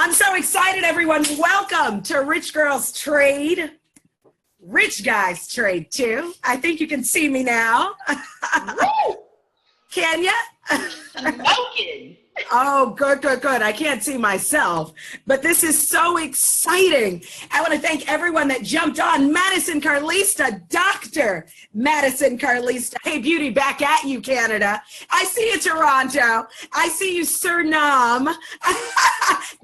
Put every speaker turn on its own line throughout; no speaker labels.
I'm so excited, everyone. Welcome to Rich Girls Trade, Rich Guys Trade too. I think you can see me now. Can ya?
Smoking.
Oh, good, good, good. I can't see myself, but this is so exciting. I want to thank everyone that jumped on. Madison Carista, Dr. Madison Carista. Hey, beauty, back at you, Canada. I see you, Toronto. I see you, Suriname.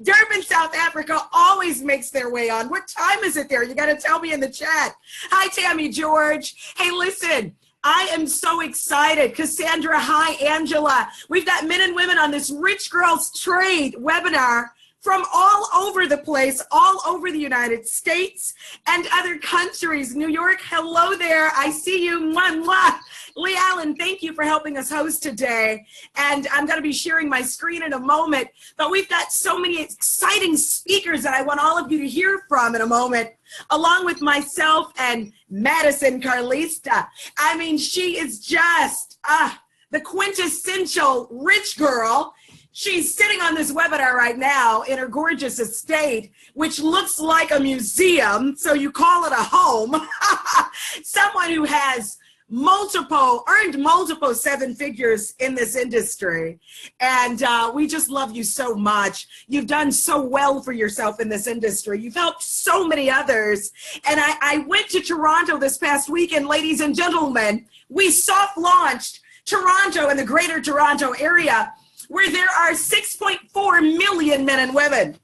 Durban, South Africa always makes their way on. What time is it there? You got to tell me in the chat. Hi, Tammy George. Hey, listen. I am so excited. Cassandra, hi, Angela. We've got men and women on this Rich Girls Trade webinar from all over the place, all over the United States and other countries. New York, hello there. I see you. Mwah, mwah. Lee Allen, thank you for helping us host today. And I'm going to be sharing my screen in a moment. But we've got so many exciting speakers that I want all of you to hear from in a moment, along with myself and Madison Carista. I mean, she is just the quintessential rich girl. She's sitting on this webinar right now in her gorgeous estate, which looks like a museum, so you call it a home. Someone who has earned multiple seven figures in this industry. And we just love you so much. You've done so well for yourself in this industry. You've helped so many others. And I went to Toronto this past weekend, ladies and gentlemen. We soft launched Toronto and the greater Toronto area, where there are 6.4 million men and women.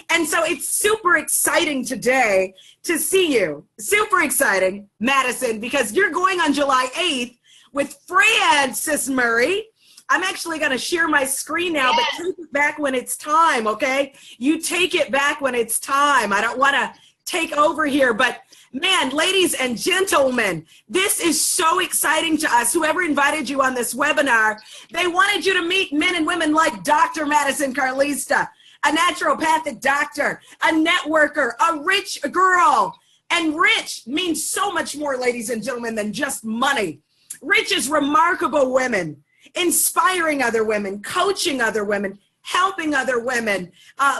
And so it's super exciting today to see you. Super exciting, Madison, because you're going on July 8th with Francis Murray. I'm actually going to share my screen now, but take it back when it's time, okay? You take it back when it's time. I don't want to take over here, but man, ladies and gentlemen, this is so exciting to us. Whoever invited you on this webinar, they wanted you to meet men and women like Dr. Madison Carista, a naturopathic doctor, a networker, a rich girl. And rich means so much more, ladies and gentlemen, than just money. Rich is remarkable women, inspiring other women, coaching other women, helping other women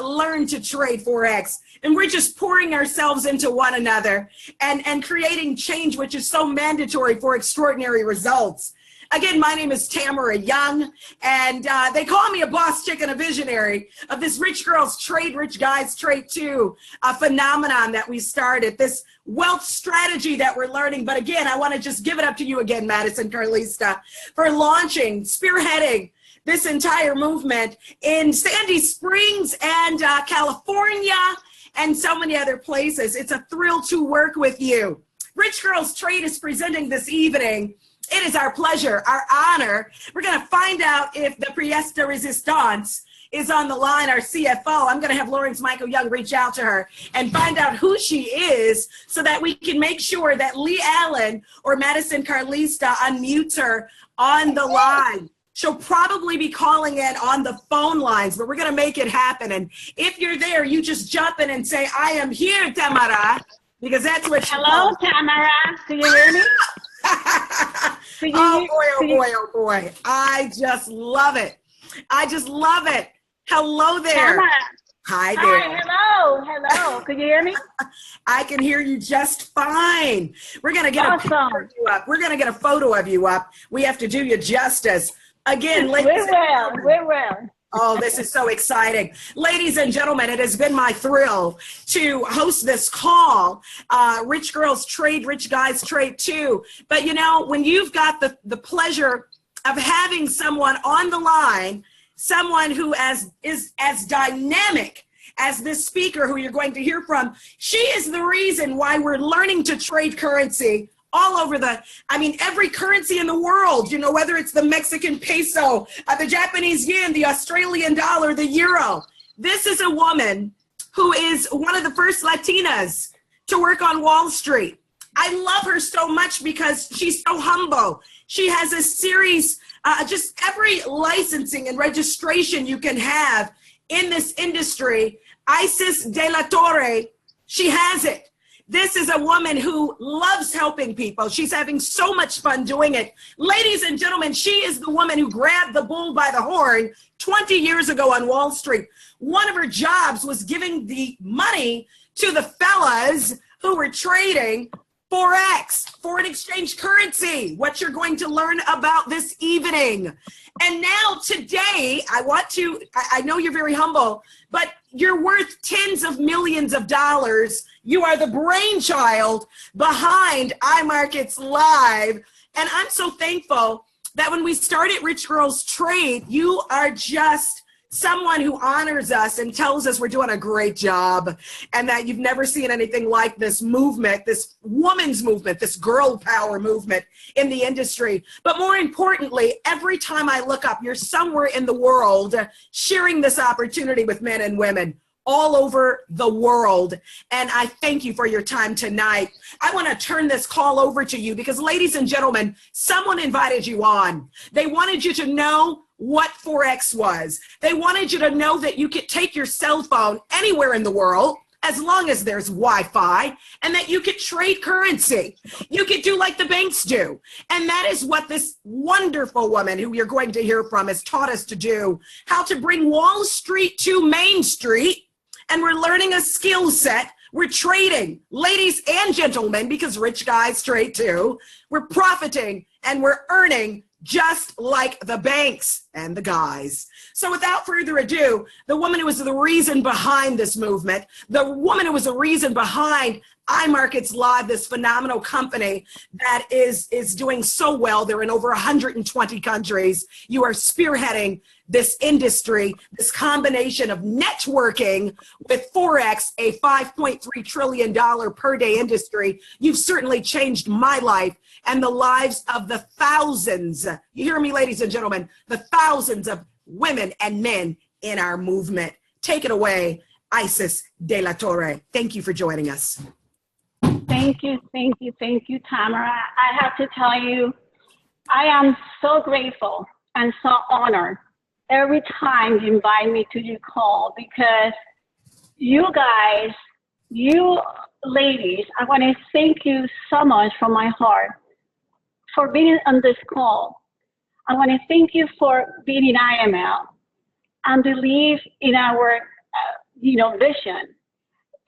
learn to trade Forex. And we're just pouring ourselves into one another and creating change, which is so mandatory for extraordinary results. Again, my name is Tamara Young, and they call me a boss chick and a visionary of this Rich Girls Trade, Rich Guys Trade too, a phenomenon that we started, this wealth strategy that we're learning. But again, I want to just give it up to you again, Madison Carista, for launching, spearheading this entire movement in Sandy Springs and California and so many other places. It's a thrill to work with you. Rich Girls Trade is presenting this evening. It is our pleasure, our honor. We're going to find out if the pièce de résistance is on the line, our CFO. I'm going to have Lawrence Michael Young reach out to her and find out who she is so that we can make sure that Lee Allen or Madison Carista unmutes her on the line. She'll probably be calling in on the phone lines, but we're going to make it happen. And if you're there, you just jump in and say, I am here, Tamara, because that's what you
Hello, Tamara. Do you hear me?
Oh boy, oh boy, oh boy. I just love it. I just love it. Hello there.
Tamara.
Hi there.
Hi, hello, hello. Could you hear me?
I can hear you just fine. We're going to get a picture of you up. We're going to get a photo of you up. We have to do you justice. Again, ladies and gentlemen.
We're well.
Oh, this is so exciting. Ladies and gentlemen, it has been my thrill to host this call, Rich Girls Trade, Rich Guys Trade too. But you know, when you've got the pleasure of having someone on the line, someone who is as dynamic as this speaker who you're going to hear from, she is the reason why we're learning to trade currency all over every currency in the world, you know, whether it's the Mexican peso, the Japanese yen, the Australian dollar, the euro. This is a woman who is one of the first Latinas to work on Wall Street. I love her so much because she's so humble. She has a series, just every licensing and registration you can have in this industry. Isis Deator, she has it. This is a woman who loves helping people. She's having so much fun doing it. Ladies and gentlemen, she is the woman who grabbed the bull by the horn 20 years ago on Wall Street. One of her jobs was giving the money to the fellas who were trading Forex, foreign exchange currency, what you're going to learn about this evening. And now today, I know you're very humble, but you're worth tens of millions of dollars. You are the brainchild behind iMarkets Live. And I'm so thankful that when we started Rich Girls Trade, you are just someone who honors us and tells us we're doing a great job, and that you've never seen anything like this movement, this woman's movement, this girl power movement in the industry. But more importantly, every time I look up, you're somewhere in the world sharing this opportunity with men and women all over the world. And I thank you for your time tonight. I want to turn this call over to you because, ladies and gentlemen, someone invited you on. They wanted you to know what Forex was. They wanted you to know that you could take your cell phone anywhere in the world as long as there's Wi-Fi, and that you could trade currency. You could do like the banks do. And that is what this wonderful woman who you're going to hear from has taught us to do, how to bring Wall Street to Main Street. And we're learning a skill set. We're trading, ladies and gentlemen, because rich guys trade too. We're profiting and we're earning just like the banks and the guys. So without further ado, the woman who was the reason behind this movement, the woman who was the reason behind iMarkets Live, this phenomenal company that is doing so well. They're in over 120 countries. You are spearheading this industry, this combination of networking with Forex, a $5.3 trillion per day industry. You've certainly changed my life and the lives of the thousands, you hear me, ladies and gentlemen, the thousands of women and men in our movement. Take it away, Isis Deator. Thank you for joining us.
Thank you, Tamara. I have to tell you, I am so grateful and so honored every time you invite me to your call, because you guys, you ladies, I want to thank you so much from my heart for being on this call. I want to thank you for being in IML and believe in our, vision.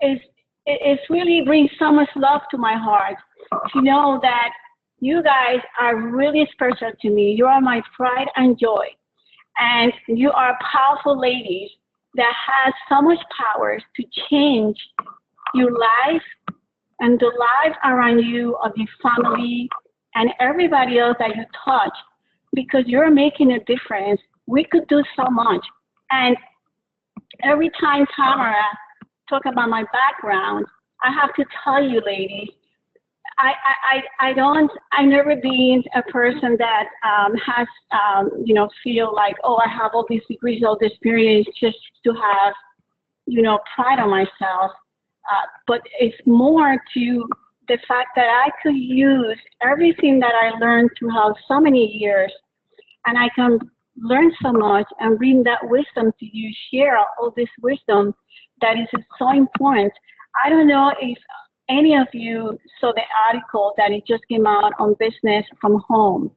It really brings so much love to my heart to know that you guys are really special to me. You are my pride and joy. And you are powerful ladies that has so much power to change your life and the life around you, of your family, and everybody else that you touch, because you're making a difference. We could do so much. And every time Tamara talk about my background, I have to tell you, ladies, I never been a person that has, feel like, oh, I have all these degrees, all this experience just to have, pride on myself. But it's more to the fact that I could use everything that I learned throughout so many years, and I can learn so much and bring that wisdom to you, share all this wisdom that is so important. I don't know if any of you saw the article that it just came out on business from home.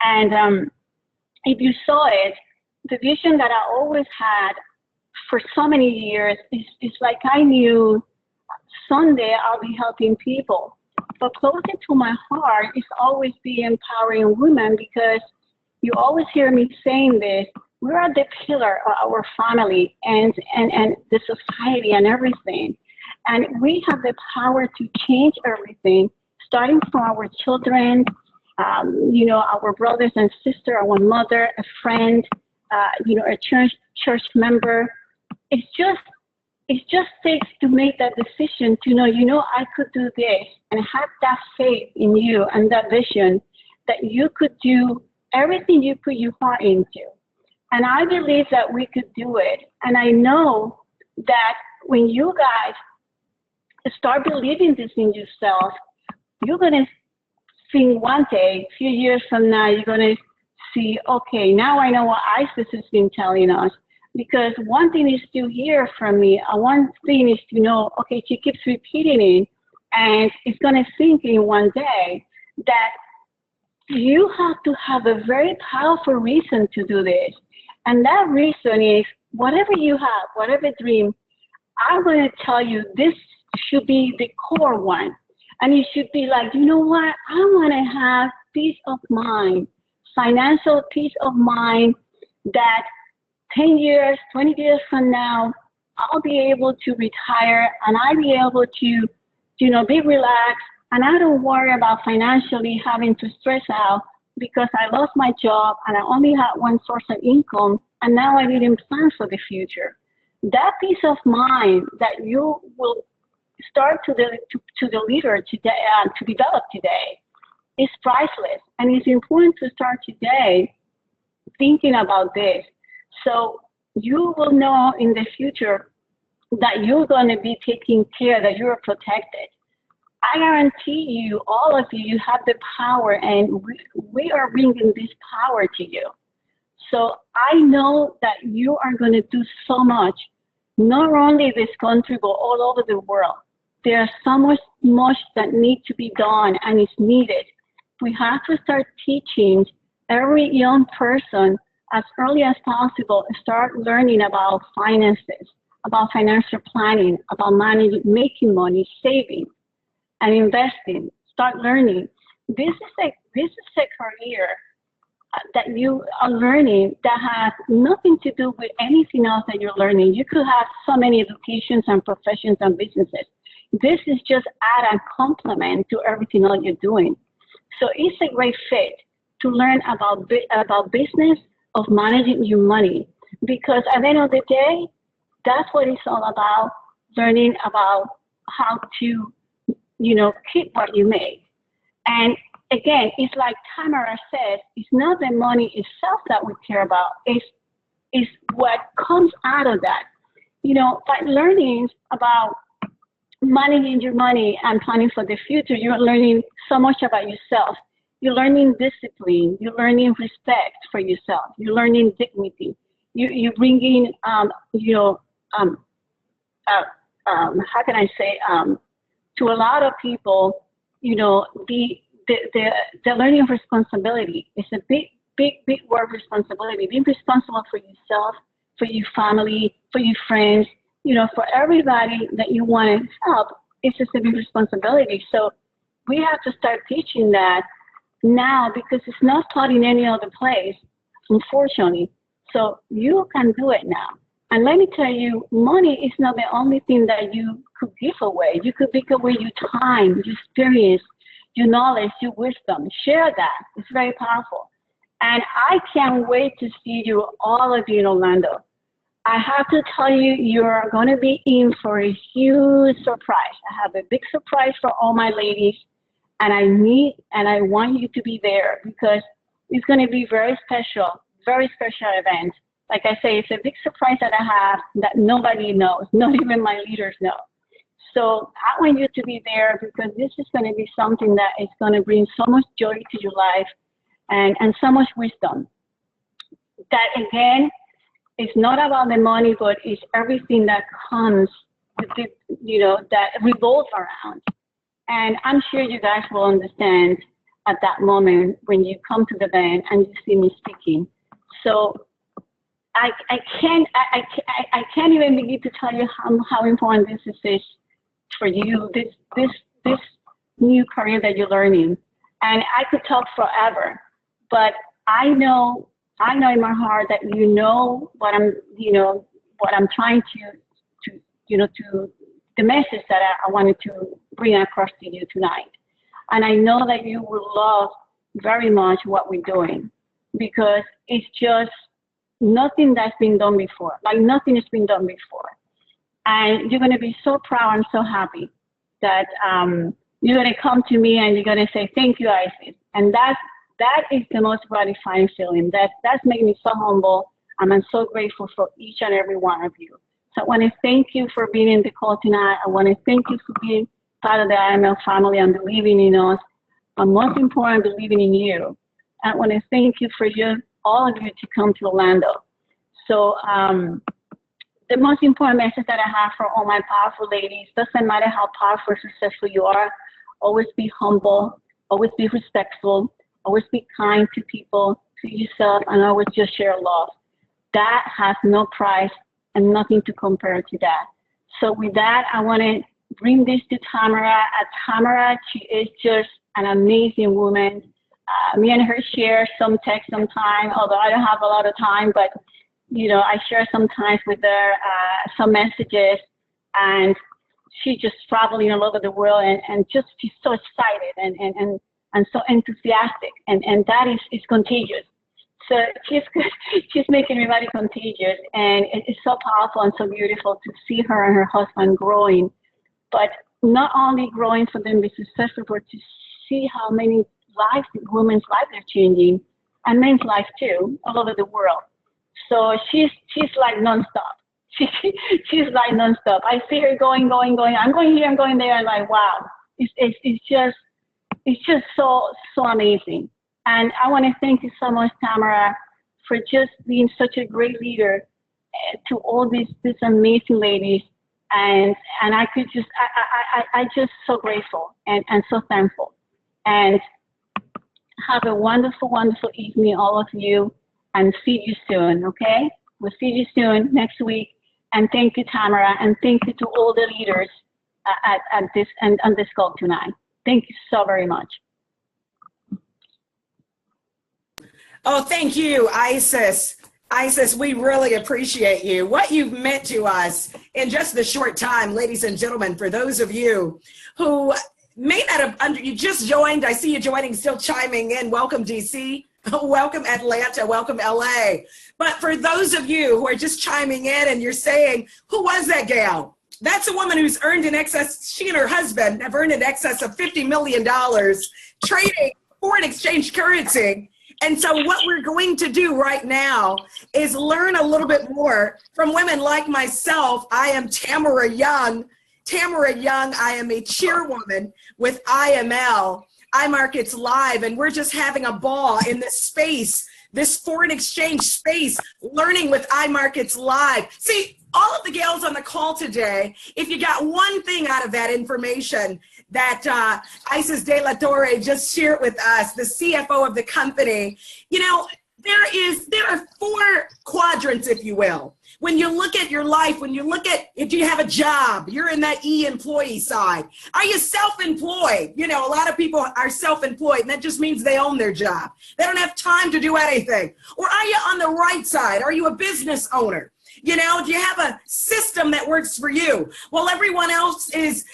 And if you saw it, the vision that I always had for so many years is like I knew someday I'll be helping people. But closer to my heart is always be empowering women, because you always hear me saying this, we are the pillar of our family and the society and everything. And we have the power to change everything, starting from our children, our brothers and sisters, our mother, a friend, a church member. It just takes to make that decision to know, I could do this, and have that faith in you and that vision that you could do everything you put your heart into. And I believe that we could do it. And I know that when you guys start believing this in yourself, you're going to think one day, a few years from now, you're going to see, okay, now I know what Isis has been telling us. Because one thing is to hear from me, and one thing is to know, okay, she keeps repeating it, And it's going to sink in one day that you have to have a very powerful reason to do this. And that reason is whatever you have, whatever dream, I'm going to tell you this should be the core one. And it should be like, you know what? I want to have peace of mind, financial peace of mind that 10 years, 20 years from now, I'll be able to retire and I'll be able to, be relaxed. And I don't worry about financially having to stress out because I lost my job and I only had one source of income and now I didn't plan for the future. That peace of mind that you will start to deliver today, to develop today, is priceless. And it's important to start today thinking about this. So you will know in the future that you're going to be taking care, that you're protected. I guarantee you, all of you, you have the power, and we are bringing this power to you. So I know that you are going to do so much, not only this country, but all over the world. There's so much that needs to be done, and it's needed. We have to start teaching every young person as early as possible, start learning about finances, about financial planning, about managing, making money, saving, and investing. Start learning. This is a career that you are learning that has nothing to do with anything else that you're learning. You could have so many educations and professions and businesses. This is just add and complement to everything else you're doing. So it's a great fit to learn about business of managing your money, because at the end of the day, that's what it's all about, learning about how to, keep what you make. And again, it's like Tamara said, it's not the money itself that we care about, it's what comes out of that. By learning about managing your money and planning for the future, you're learning so much about yourself. You're learning discipline. You're learning respect for yourself. You're learning dignity. You're bringing, how can I say, to a lot of people, the learning of responsibility. It's a big word, responsibility. Being responsible for yourself, for your family, for your friends, for everybody that you want to help. It's just a big responsibility. So we have to start teaching that now, because it's not taught in any other place, unfortunately. So you can do it now. And let me tell you, money is not the only thing that you could give away. You could give away your time, your experience, your knowledge, your wisdom. Share that. It's very powerful. And I can't wait to see you, all of you in Orlando. I have to tell you, you're going to be in for a huge surprise. I have a big surprise for all my ladies. And I want you to be there, because it's going to be very special event. Like I say, it's a big surprise that I have that nobody knows, not even my leaders know. So I want you to be there, because this is going to be something that is going to bring so much joy to your life and so much wisdom. That again, it's not about the money, but it's everything that comes with it, that revolves around. And I'm sure you guys will understand at that moment when you come to the event and you see me speaking. So I can't even begin to tell you how important this is for you, this new career that you're learning. And I could talk forever, but I know in my heart that what I'm trying to the message that I wanted to bring across to you tonight. And I know that you will love very much what we're doing, because it's just nothing that's been done before. Like nothing has been done before. And you're going to be so proud and so happy that you're going to come to me and you're going to say, thank you, Isis. And that is the most gratifying feeling. That's making me so humble. And I'm so grateful for each and every one of you. So I want to thank you for being in the call tonight. I want to thank you for being part of the IML family and believing in us. But most important, believing in you. I want to thank you for all of you to come to Orlando. So the most important message that I have for all my powerful ladies, doesn't matter how powerful or successful you are, always be humble, always be respectful, always be kind to people, to yourself, and always just share love. That has no price and nothing to compare to that. So with that, I want to bring this to Tamara. Tamara, she is just an amazing woman. Me and her share some text sometime, although I don't have a lot of time, but you know, I share sometimes with her some messages, and she's just traveling all over the world, and just she's so excited and so enthusiastic, and that is contagious. So she's making everybody contagious, and it's so powerful and so beautiful to see her and her husband growing, but not only growing for them to be successful, but to see how many lives, women's lives are changing, and men's lives too, all over the world. So she's like nonstop. She's like nonstop. I see her going. I'm going here, I'm going there. I'm like, wow, it's just so amazing. And I want to thank you so much, Tamara, for just being such a great leader to all these amazing ladies. And I could just, I just so grateful and so thankful. And have a wonderful, wonderful evening, all of you, and see you soon, okay? We'll see you soon next week. And thank you, Tamara, and thank you to all the leaders at this and on this call tonight. Thank you so very much.
Oh, thank you, Isis. Isis, we really appreciate you. What you've meant to us in just the short time, ladies and gentlemen, for those of you who may not have, you just joined, I see you joining, still chiming in. Welcome, DC. Welcome, Atlanta. Welcome, LA. But for those of you who are just chiming in and you're saying, who was that gal? That's a woman who's earned in excess, she and her husband have earned in excess of $50 million trading foreign exchange currency. And so what we're going to do right now is learn a little bit more from women like myself. I am Tamara Young. Tamara Young, I am a chairwoman with IML, iMarkets Live, and we're just having a ball in this space, this foreign exchange space, learning with iMarkets Live. See, all of the gals on the call today, if you got one thing out of that information that Isis Deator just shared with us, the CFO of the company, you know, there are four quadrants, if you will. When you look at your life, when you look at if you have a job, you're in that employee side. Are you self-employed? You know, a lot of people are self-employed, and that just means they own their job. They don't have time to do anything. Or are you on the right side? Are you a business owner? You know, do you have a system that works for you? While everyone else is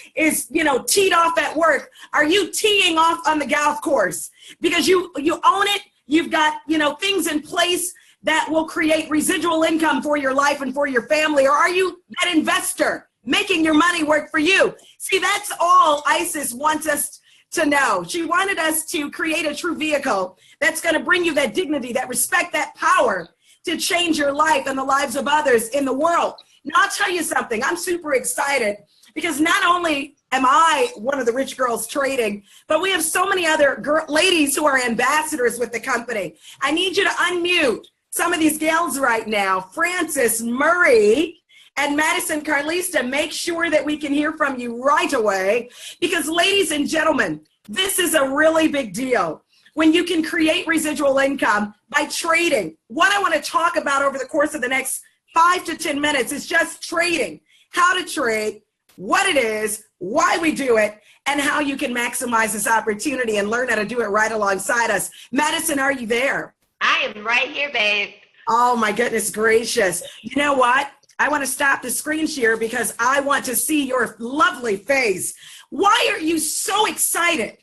you know, teed off at work, are you teeing off on the golf course? Because you own it, you've got, you know, things in place that will create residual income for your life and for your family? Or are you that investor making your money work for you? See, that's all Isis wants us to know. She wanted us to create a true vehicle that's going to bring you that dignity, that respect, that power to change your life and the lives of others in the world. Now, I'll tell you something. I'm super excited because not only am I one of the rich girls trading, but we have so many other ladies who are ambassadors with the company. I need you to unmute some of these gals right now. Frances, Murray, and Madison Carista, make sure that we can hear from you right away, because ladies and gentlemen, this is a really big deal. When you can create residual income by trading. What I want to talk about over the course of the next 5 to 10 minutes is just trading, how to trade, what it is, why we do it, and how you can maximize this opportunity and learn how to do it right alongside us. Madison, are you there?
I am right here, babe.
Oh my goodness gracious. You know what? I want to stop the screen share because I want to see your lovely face. Why are you so excited?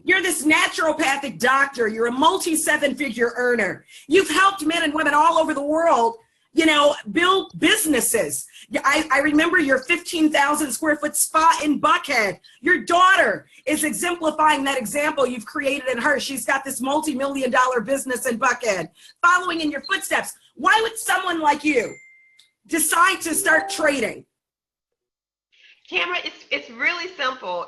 You're this naturopathic doctor. You're a multi-seven-figure earner. You've helped men and women all over the world, you know, build businesses. I remember your 15,000 square foot spa in Buckhead. Your daughter is exemplifying that example you've created in her. She's got this multi-million-dollar business in Buckhead, following in your footsteps. Why would someone like you decide to start trading?
Tamara, it's really simple.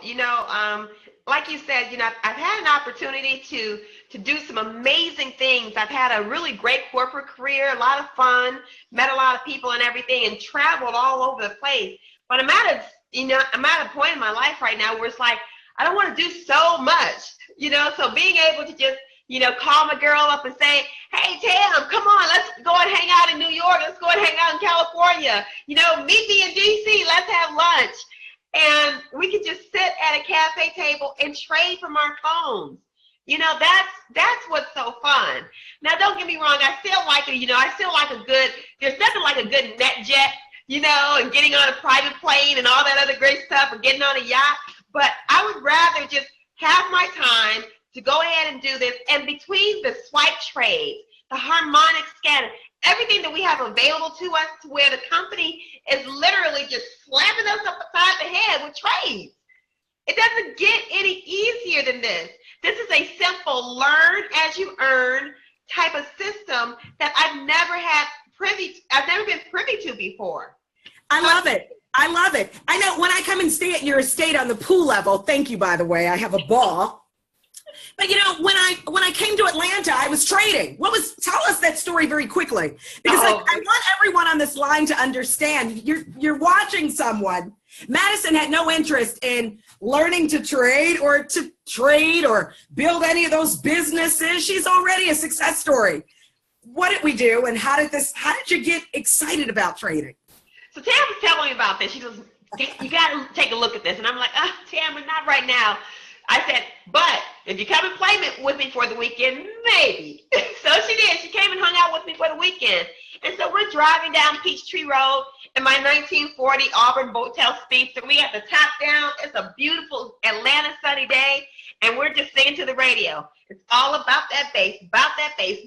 Like you said, I've had an opportunity to do some amazing things. I've had a really great corporate career, a lot of fun, met a lot of people and everything, and traveled all over the place. But I'm at a point in my life right now where it's like, I don't want to do so much, so being able to just, call my girl up and say, hey, Tam, come on, let's go and hang out in New York. Let's go and hang out in California. Meet me in DC. Let's have lunch. And we could just sit at a cafe table and trade from our phones. That's what's so fun. Now, don't get me wrong. I still like there's nothing like a good net jet, and getting on a private plane and all that other great stuff, or getting on a yacht. But I would rather just have my time to go ahead and do this. And between the swipe trade, the harmonic scanner, everything that we have available to us, to where the company is literally just slapping us upside the head with trades. It doesn't get any easier than this. This is a simple learn as you earn type of system that I've never been privy to before.
I love it. I love it. I know when I come and stay at your estate on the pool level, thank you, by the way, I have a ball. But when I came to Atlanta, I was trading. Tell us that story very quickly, because I want everyone on this line to understand. You're watching someone. Madison had no interest in learning to trade or build any of those businesses. She's already a success story. What did we do, and how did you get excited about trading?
So Tam was telling me about this. She goes, you got to take a look at this. And I'm like, Tam, not right now. I said, but if you come and play with me for the weekend, maybe. So she did. She came and hung out with me for the weekend. And so we're driving down Peachtree Road in my 1940 Auburn Boattail Speedster. We got the top down. It's a beautiful Atlanta sunny day. And we're just singing to the radio. It's all about that bass,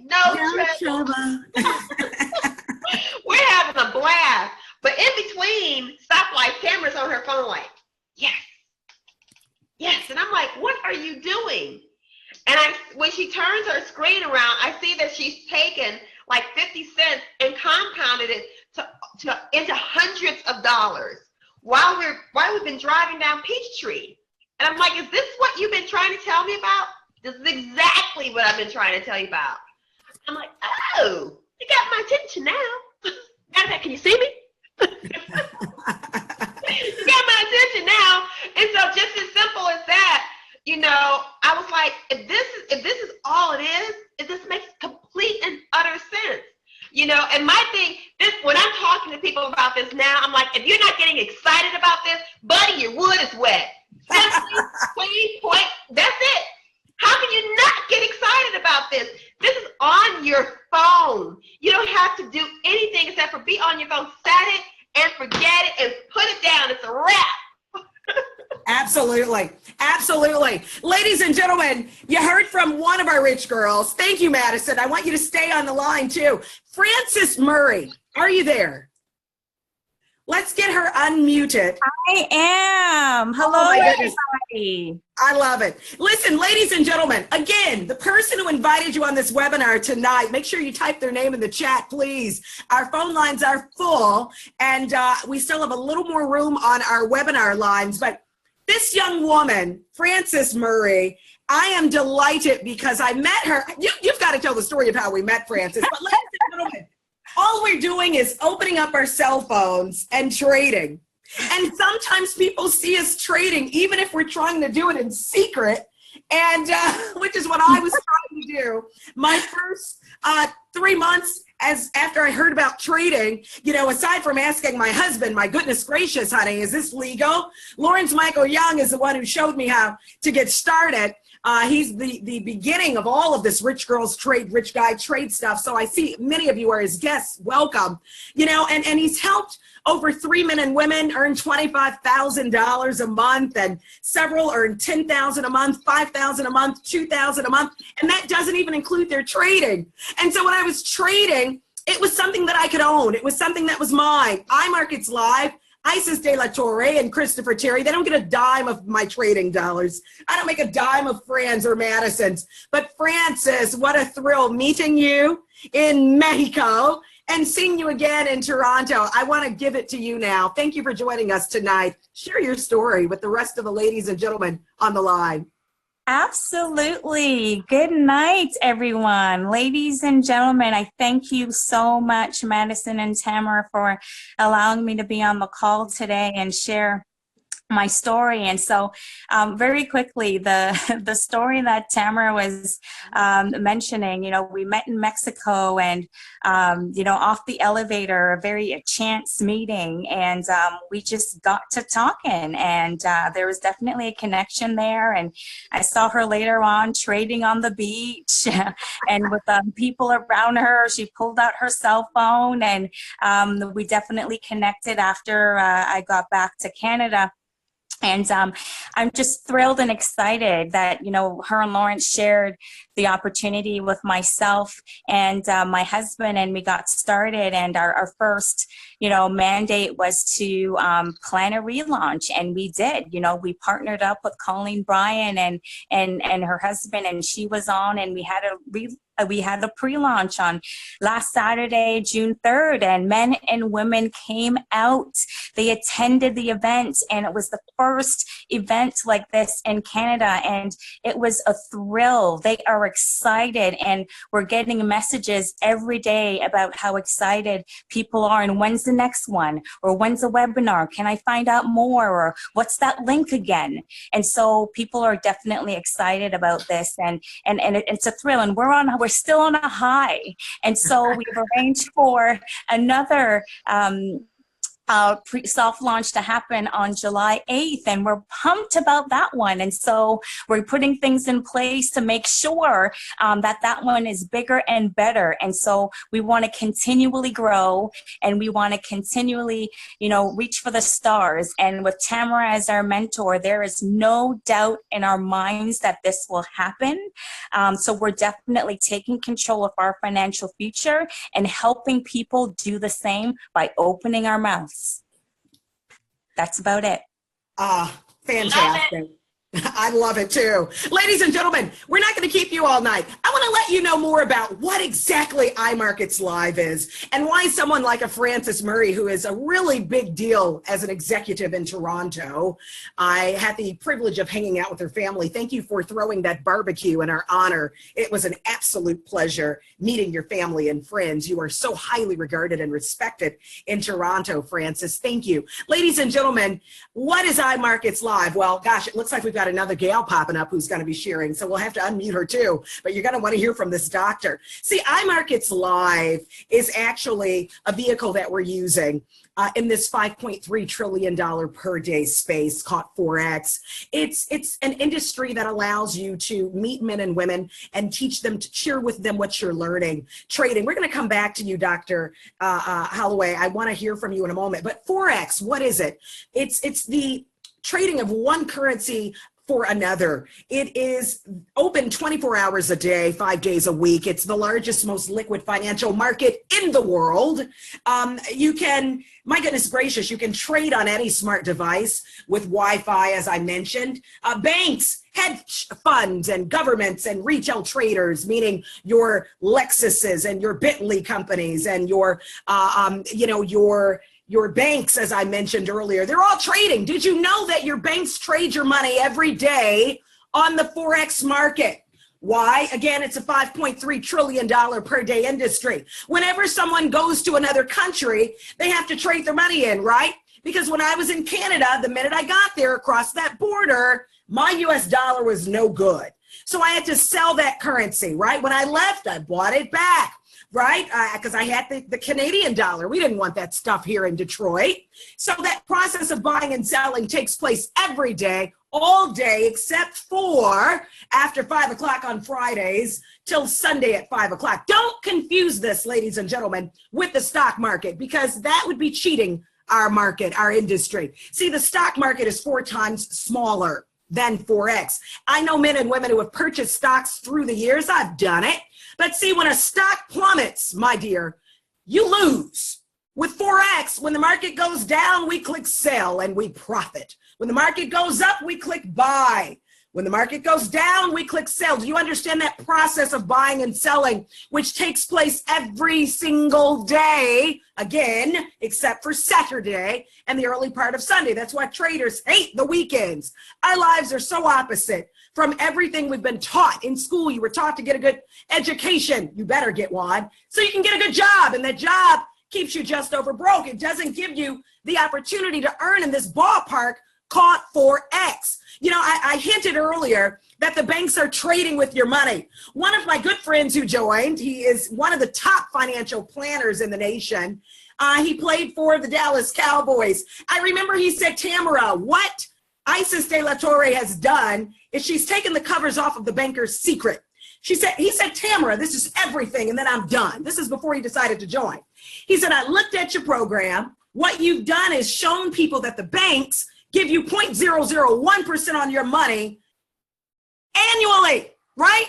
No trouble. We're having a blast. But in between stoplights, Tamara's on her phone like, yes. And I'm like, what are you doing? And when she turns her screen around, I see that she's taken like 50 cents and compounded it into hundreds of dollars while we've been driving down Peachtree. And I'm like, is this what you've been trying to tell me about? This is exactly what I've been trying to tell you about. I'm like, oh, you got my attention now. Matter of fact, can you see me? You got my attention now. And so just as simple as that, I was like, if this is all it is, this makes complete and utter sense. And my thing, when I'm talking to people about this now, I'm like, if you're not getting excited about this, buddy, your wood is wet. Simply, plain, point, that's it. How can you not get excited about this? This is on your phone. You don't have to do anything except for be on your phone, set it and forget it and put it down. It's a wrap.
Absolutely. Absolutely. Ladies and gentlemen, you heard from one of our rich girls. Thank you, Madison. I want you to stay on the line too. Frances Murray, are you there? Let's get her unmuted.
I am. Hello,
Oh, my goodness.
everybody.
I love it. Listen, ladies and gentlemen, again, the person who invited you on this webinar tonight, make sure you type their name in the chat, please. Our phone lines are full, and we still have a little more room on our webinar lines. But this young woman, Frances Murray, I am delighted because I met her. You've got to tell the story of how we met, Frances. But ladies and gentlemen, all we're doing is opening up our cell phones and trading. And sometimes people see us trading, even if we're trying to do it in secret, and which is what I was trying to do. My first 3 months after I heard about trading, aside from asking my husband, my goodness gracious, honey, is this legal? Lawrence Michael Young is the one who showed me how to get started. He's the beginning of all of this rich girls trade, rich guy trade stuff. So I see many of you are his guests. Welcome. And he's helped over 3 men and women earn $25,000 a month, and several earn $10,000 a month, $5,000 a month, $2,000 a month, and that doesn't even include their trading. And so when I was trading, it was something that I could own. It was something that was mine. iMarkets Live, Isis Deator, and Christopher Terry, they don't get a dime of my trading dollars. I don't make a dime of Fran's or Madison's. But Frances, what a thrill meeting you in Mexico. and seeing you again in Toronto. I want to give it to you now. Thank you for joining us tonight. Share your story with the rest of the ladies and gentlemen on the line.
Absolutely. Good night, everyone. Ladies and gentlemen, I thank you so much, Madison and Tamara, for allowing me to be on the call today and share my story. And so very quickly, the story that Tamara was mentioning, we met in Mexico and, off the elevator, a chance meeting, and we just got to talking, and there was definitely a connection there. And I saw her later on trading on the beach and with people around her. She pulled out her cell phone, and we definitely connected after I got back to Canada. And I'm just thrilled and excited that, her and Lawrence shared the opportunity with myself and my husband, and we got started. And our first, mandate was to plan a relaunch, and we did. We partnered up with Colleen Bryan and her husband, and she was on, and we had a pre-launch on last Saturday, June 3rd, and men and women came out. They attended the event, and it was the first event like this in Canada, and it was a thrill. They are excited, and we're getting messages every day about how excited people are, and when's the next one, or when's the webinar, can I find out more, or what's that link again? And so people are definitely excited about this, and it's a thrill, and we're still on a high. And so we've arranged for another soft launch to happen on July 8th, and we're pumped about that one. And so we're putting things in place to make sure that one is bigger and better. And so we want to continually grow, and we want to continually, reach for the stars. And with Tamara as our mentor, there is no doubt in our minds that this will happen. So we're definitely taking control of our financial future and helping people do the same by opening our mouths. That's about it.
Fantastic. I love it too. Ladies and gentlemen, we're not going to keep you all night. I want to let you know more about what exactly iMarkets Live is and why someone like a Francis Murray, who is a really big deal as an executive in Toronto. I had the privilege of hanging out with her family. Thank you for throwing that barbecue in our honor. It was an absolute pleasure meeting your family and friends. You are so highly regarded and respected in Toronto, Francis. Thank you. Ladies and gentlemen, what is iMarkets Live? Well, gosh, it looks like we've got another gal popping up who's going to be sharing, so we'll have to unmute her too, but you're going to want to hear from this doctor. See, iMarkets Live is actually a vehicle that we're using in this $5.3 trillion per day space called Forex. It's an industry that allows you to meet men and women and teach them, to share with them what you're learning, trading. We're going to come back to you, Dr. Holloway. I want to hear from you in a moment, but Forex, what is it? It's the trading of one currency for another. It is open 24 hours a day, 5 days a week. It's the largest, most liquid financial market in the world. You can, my goodness gracious, you can trade on any smart device with Wi-Fi, as I mentioned. Banks, hedge funds, and governments and retail traders, meaning your Lexuses and your Bentley companies and your banks, as I mentioned earlier, they're all trading. Did you know that your banks trade your money every day on the Forex market? Why? Again, it's a $5.3 trillion per day industry. Whenever someone goes to another country, they have to trade their money in, right? Because when I was in Canada, the minute I got there across that border, my US dollar was no good. So I had to sell that currency, right? When I left, I bought it back. Right? Because I had the Canadian dollar. We didn't want that stuff here in Detroit. So that process of buying and selling takes place every day, all day, except for after 5 o'clock on Fridays till Sunday at 5 o'clock. Don't confuse this, ladies and gentlemen, with the stock market, because that would be cheating our market, our industry. See, the stock market is 4 times smaller than Forex. I know men and women who have purchased stocks through the years. I've done it. But see, when a stock plummets, my dear, you lose. With Forex, when the market goes down, we click sell and we profit. When the market goes up, we click buy. When the market goes down, we click sell. Do you understand that process of buying and selling, which takes place every single day, again, except for Saturday and the early part of Sunday? That's why traders hate the weekends. Our lives are so opposite from everything we've been taught in school. You were taught to get a good education. You better get one so you can get a good job. And that job keeps you just over broke. It doesn't give you the opportunity to earn in this ballpark called Forex. You know, I hinted earlier that the banks are trading with your money. One of my good friends who joined, he is one of the top financial planners in the nation. He played for the Dallas Cowboys. I remember he said, Tamara, what Isis Deator has done is she's taken the covers off of the banker's secret. He said, Tamara, this is everything, and then I'm done. This is before he decided to join. He said, I looked at your program. What you've done is shown people that the banks give you 0.001% on your money annually, right?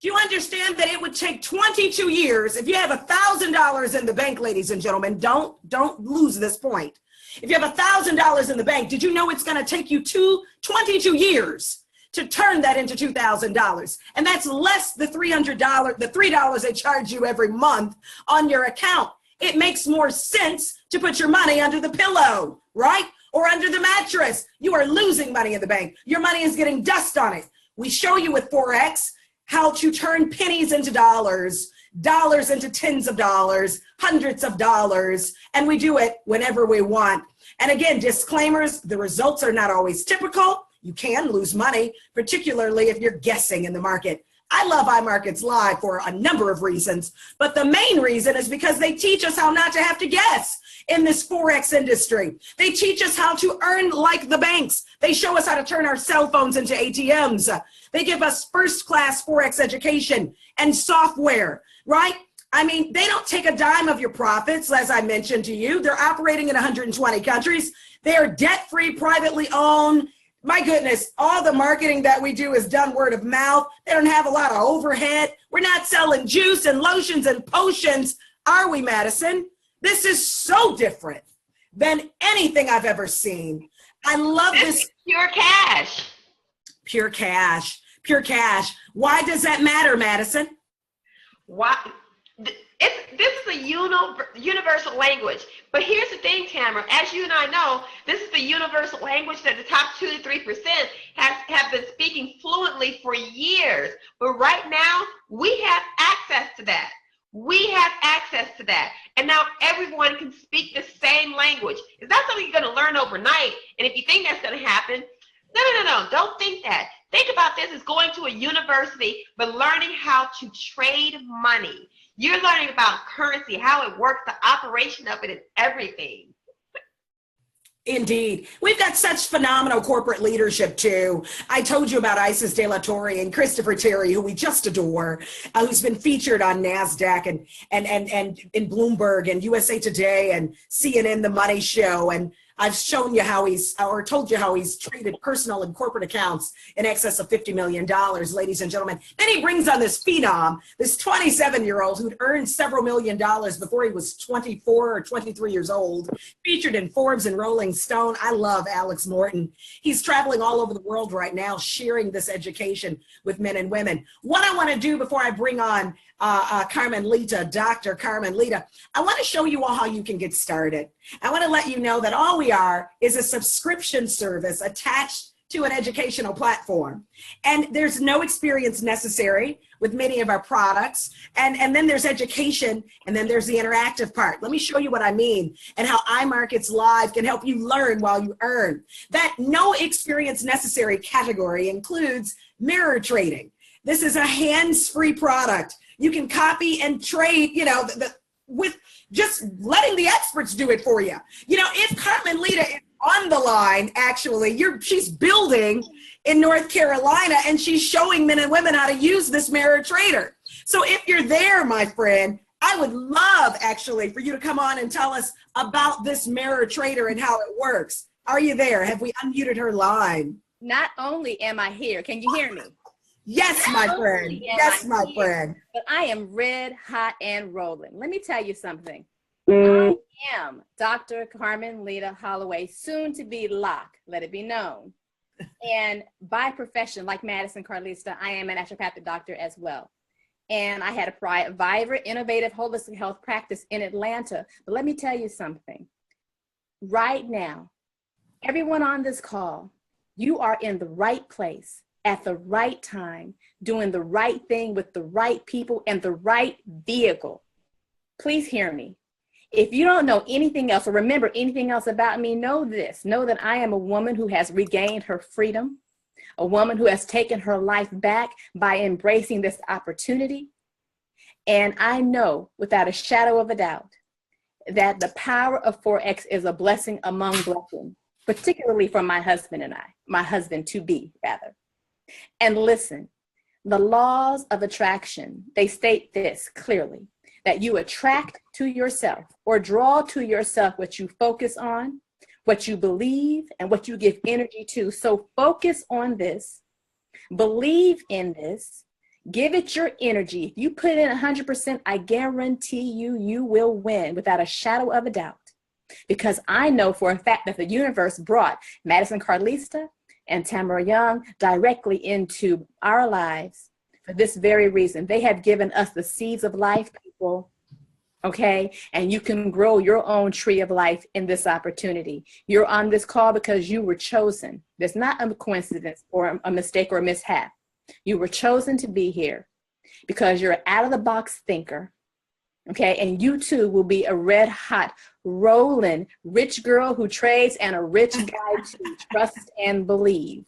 Do you understand that it would take 22 years if you have $1,000 in the bank, ladies and gentlemen? Don't lose this point. If you have $1,000 in the bank, did you know it's going to take you 22 years to turn that into $2,000? And that's less the $3 they charge you every month on your account. It makes more sense to put your money under the pillow, right? Or under the mattress. You are losing money in the bank. Your money is getting dust on it. We show you with Forex how to turn pennies into dollars, dollars into tens of dollars, hundreds of dollars, and we do it whenever we want. And again, disclaimers, the results are not always typical. You can lose money, particularly if you're guessing in the market. I love iMarkets Live for a number of reasons, but the main reason is because they teach us how not to have to guess in this Forex industry. They teach us how to earn like the banks. They show us how to turn our cell phones into ATMs. They give us first-class Forex education and software, right? I mean, they don't take a dime of your profits, as I mentioned to you. They're operating in 120 countries. They are debt-free, privately owned. My goodness, all the marketing that we do is done word of mouth. They don't have a lot of overhead. We're not selling juice and lotions and potions, are we, Madison? This is so different than anything I've ever seen. I love this.
Pure cash.
Pure cash. Pure cash. Why does that matter, Madison?
Why? This is a universal language. But here's the thing, Tamara. As you and I know, this is the universal language that the top 2 to 3% have been speaking fluently for years. But right now, we have access to that. We have access to that. And now everyone can speak the same language. It's not something you're going to learn overnight. And if you think that's going to happen, no. Don't think that. Think about this as going to a university, but learning how to trade money. You're learning about currency, how it works, the operation of it, and everything.
Indeed. We've got such phenomenal corporate leadership too. I told you about Isis Deator and Christopher Terry, who we just adore, who's been featured on NASDAQ and in Bloomberg and USA Today and CNN The Money Show. And I've shown you how told you how he's traded personal and corporate accounts in excess of $50 million, ladies and gentlemen. Then he brings on this phenom, this 27-year-old who'd earned several $million before he was 24 or 23 years old, featured in Forbes and Rolling Stone. I love Alex Morton. He's traveling all over the world right now, sharing this education with men and women. What I want to do before I bring on Carmelita, Dr. Carmelita, I want to show you all how you can get started. I want to let you know that all we are is a subscription service attached to an educational platform. And there's no experience necessary with many of our products. And then there's education, and then there's the interactive part. Let me show you what I mean and how iMarkets Live can help you learn while you earn. That no experience necessary category includes mirror trading. This is a hands-free product. You can copy and trade, you know, with just letting the experts do it for you. You know, if Carmelita is on the line, actually, she's building in North Carolina, and she's showing men and women how to use this mirror trader. So if you're there, my friend, I would love, actually, for you to come on and tell us about this mirror trader and how it works. Are you there? Have we unmuted her line?
Not only am I here, can you hear me?
Yes, my friend. Yes, my friend.
But I am red hot and rolling. Let me tell you something. I am Dr. Carmelita Holloway, soon to be Locke. Let it be known. And by profession, like Madison Carlista, I am a naturopathic doctor as well. And I had a vibrant, innovative, holistic health practice in Atlanta. But let me tell you something. Right now, everyone on this call, you are in the right place at the right time, doing the right thing with the right people and the right vehicle. Please hear me. If you don't know anything else or remember anything else about me, know this. Know that I am a woman who has regained her freedom, a woman who has taken her life back by embracing this opportunity. And I know without a shadow of a doubt that the power of Forex is a blessing among blessings, particularly for my husband and I, my husband to be rather. And listen, the laws of attraction, they state this clearly, that you attract to yourself or draw to yourself what you focus on, what you believe, and what you give energy to. So focus on this, believe in this, give it your energy. If you put in 100%, I guarantee you, you will win without a shadow of a doubt. Because I know for a fact that the universe brought Madison Carlista and Tamara Young directly into our lives for this very reason. They have given us the seeds of life, people, okay? And you can grow your own tree of life in this opportunity. You're on this call because you were chosen. There's not a coincidence or a mistake or a mishap. You were chosen to be here because you're an out-of-the-box thinker, okay? And you too will be a red-hot, rolling, rich girl who trades and a rich guy to trust and believe,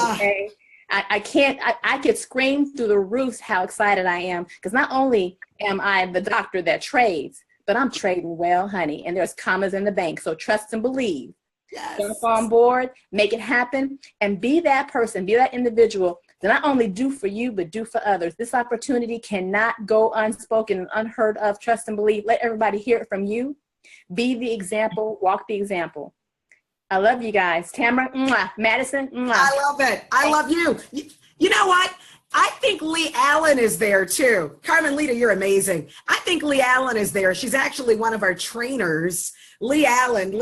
okay? I could scream through the roofs how excited I am, because not only am I the doctor that trades, but I'm trading well, honey, and there's commas in the bank. So trust and believe.
Yes.
Jump on board, make it happen, and be that person, be that individual to not only do for you, but do for others. This opportunity cannot go unspoken and unheard of. Trust and believe. Let everybody hear it from you. Be the example, walk the example. I love you guys. Tamara, mwah. Madison, mwah.
I love it. I love you. You know what? I think Lee Allen is there too. Carmelita, you're amazing. I think Lee Allen is there. She's actually one of our trainers. Lee Allen,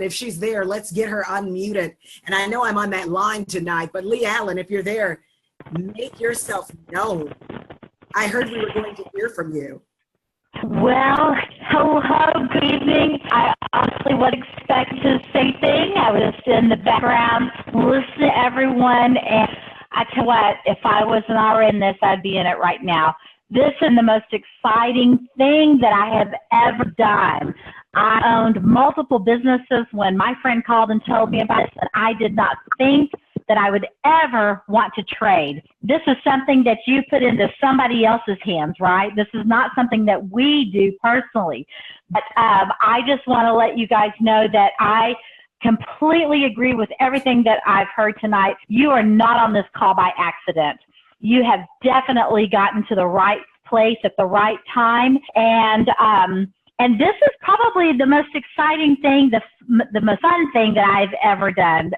if she's there, let's get her unmuted. And I know I'm on that line tonight, but Lee Allen, if you're there, make yourself known. I heard we were going to hear from you.
Well, hello, good evening. I honestly would expect the same thing. I was in the background, listening to everyone, and I tell you what, if I wasn't already in this, I'd be in it right now. This is the most exciting thing that I have ever done. I owned multiple businesses when my friend called and told me about it, and I did not think that I would ever want to trade. This is something that you put into somebody else's hands, right? This is not something that we do personally. But I just want to let you guys know that I completely agree with everything that I've heard tonight. You are not on this call by accident. You have definitely gotten to the right place at the right time. And this is probably the most exciting thing, the most fun thing that I've ever done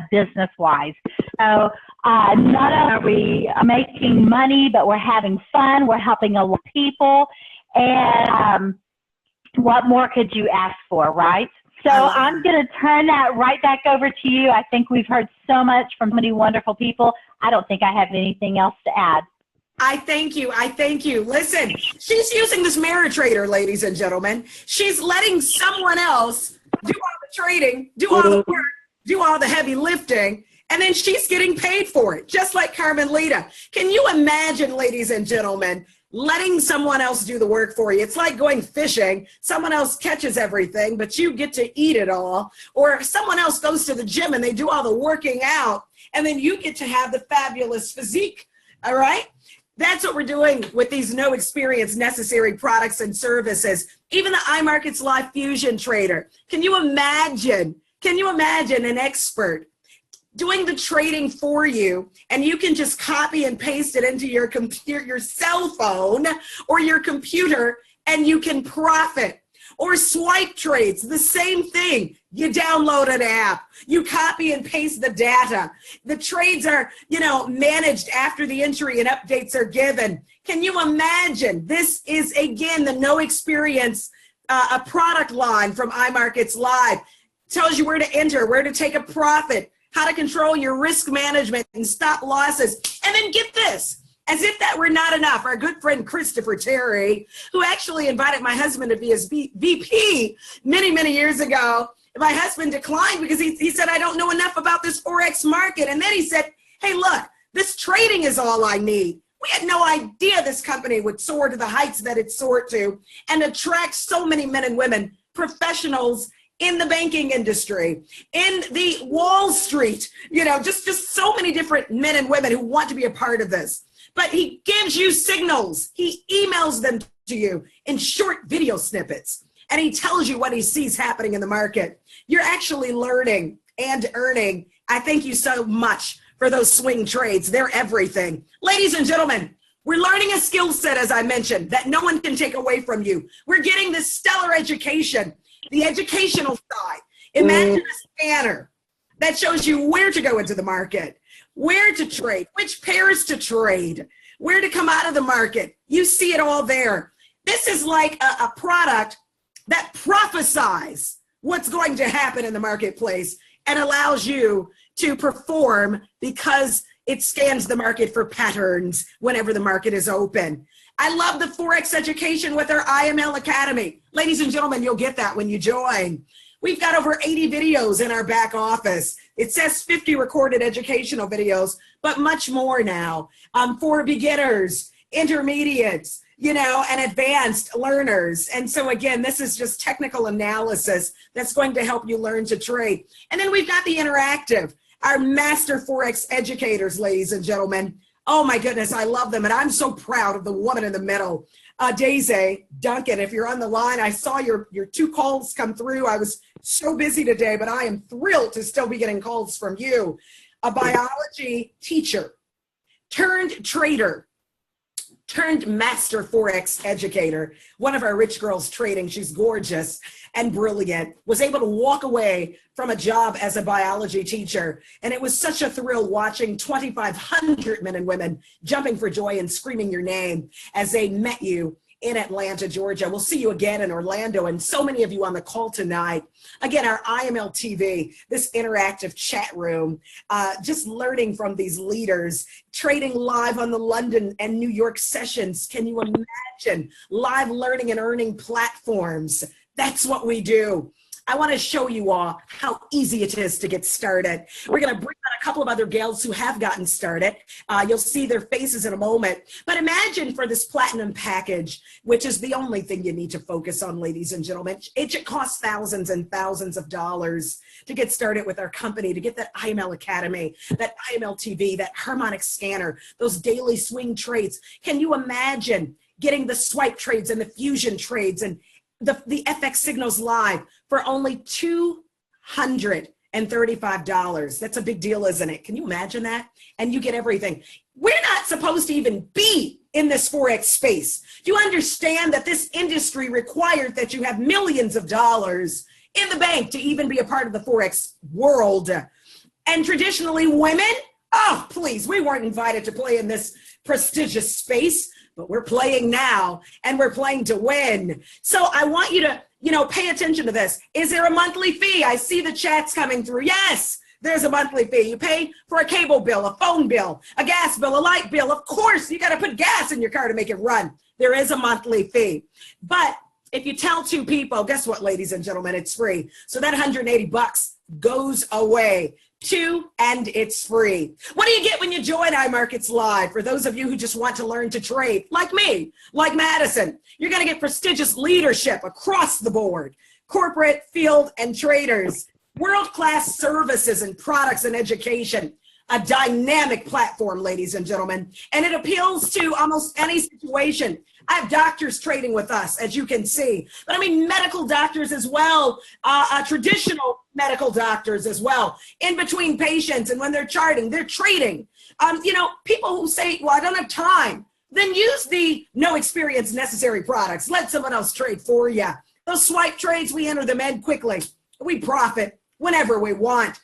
business-wise. So not only are we making money, but we're having fun. We're helping a lot of people. And what more could you ask for, right? So I'm going to turn that right back over to you. I think we've heard so much from so many wonderful people. I don't think I have anything else to add.
I thank you. I thank you. Listen, she's using this mirror trader, ladies and gentlemen. She's letting someone else do all the trading, do all the work, do all the heavy lifting, and then she's getting paid for it, just like Carmelita. Can you imagine, ladies and gentlemen, letting someone else do the work for you? It's like going fishing. Someone else catches everything, but you get to eat it all. Or someone else goes to the gym and they do all the working out, and then you get to have the fabulous physique, all right? That's what we're doing with these no experience necessary products and services. Even the iMarkets Live Fusion Trader. Can you imagine an expert doing the trading for you, and you can just copy and paste it into your computer, your cell phone or your computer, and you can profit? Or swipe trades, the same thing. You download an app, you copy and paste the data. The trades are, managed after the entry and updates are given. Can you imagine? This is, again, the no experience, a product line from iMarkets Live. Tells you where to enter, where to take a profit, how to control your risk management and stop losses. And then get this, as if that were not enough, our good friend Christopher Terry, who actually invited my husband to be his VP many, many years ago. My husband declined because he said, I don't know enough about this Forex market. And then he said, hey, look, this trading is all I need. We had no idea this company would soar to the heights that it soared to and attract so many men and women, professionals in the banking industry, in the Wall Street, just so many different men and women who want to be a part of this. But he gives you signals. He emails them to you in short video snippets, and he tells you what he sees happening in the market. You're actually learning and earning. I thank you so much for those swing trades. They're everything. Ladies and gentlemen, we're learning a skill set, as I mentioned, that no one can take away from you. We're getting this stellar education, the educational side. Imagine a scanner that shows you where to go into the market, where to trade, which pairs to trade, where to come out of the market. You see it all there. This is like a product that prophesies what's going to happen in the marketplace and allows you to perform because it scans the market for patterns whenever the market is open. I love the Forex education with our IML Academy. Ladies and gentlemen, you'll get that when you join. We've got over 80 videos in our back office. It says 50 recorded educational videos, but much more now for beginners, intermediates, and advanced learners. And so again, this is just technical analysis that's going to help you learn to trade. And then we've got the interactive, our master Forex educators, ladies and gentlemen. Oh my goodness, I love them. And I'm so proud of the woman in the middle, Daisy Duncan. If you're on the line, I saw your 2 calls come through. I was so busy today, but I am thrilled to still be getting calls from you. A biology teacher turned trader, turned master Forex educator, one of our rich girls trading. She's gorgeous and brilliant, was able to walk away from a job as a biology teacher. And it was such a thrill watching 2,500 men and women jumping for joy and screaming your name as they met you in Atlanta, Georgia. We'll see you again in Orlando, and so many of you on the call tonight. Again, our IML TV, this interactive chat room, just learning from these leaders, trading live on the London and New York sessions. Can you imagine live learning and earning platforms? That's what we do. I want to show you all how easy it is to get started. We're going to bring on a couple of other gals who have gotten started. You'll see their faces in a moment. But imagine for this platinum package, which is the only thing you need to focus on, ladies and gentlemen. It costs thousands and thousands of dollars to get started with our company, to get that IML Academy, that IML TV, that harmonic scanner, those daily swing trades. Can you imagine getting the swipe trades and the fusion trades and the FX signals live for only $235. That's a big deal, isn't it? Can you imagine that? And you get everything. We're not supposed to even be in this Forex space. Do you understand that this industry required that you have millions of dollars in the bank to even be a part of the Forex world? And traditionally women, oh, please, we weren't invited to play in this prestigious space. But we're playing now, and we're playing to win. So I want you to, pay attention to this. Is there a monthly fee? I see the chats coming through. Yes, there's a monthly fee. You pay for a cable bill, a phone bill, a gas bill, a light bill. Of course, you got to put gas in your car to make it run. There is a monthly fee. But if you tell 2 people, guess what, ladies and gentlemen, it's free. So that $180 goes away. 2, and it's free. What do you get when you join iMarkets Live? For those of you who just want to learn to trade, like me, like Madison, you're going to get prestigious leadership across the board, corporate, field, and traders, world-class services and products and education, a dynamic platform, ladies and gentlemen, and it appeals to almost any situation. I have doctors trading with us, as you can see, but I mean medical doctors as well, traditional medical doctors as well, in between patients, and when they're charting, they're trading. People who say, well, I don't have time, then use the no experience necessary products. Let someone else trade for you. Those swipe trades, we enter them in quickly. We profit whenever we want.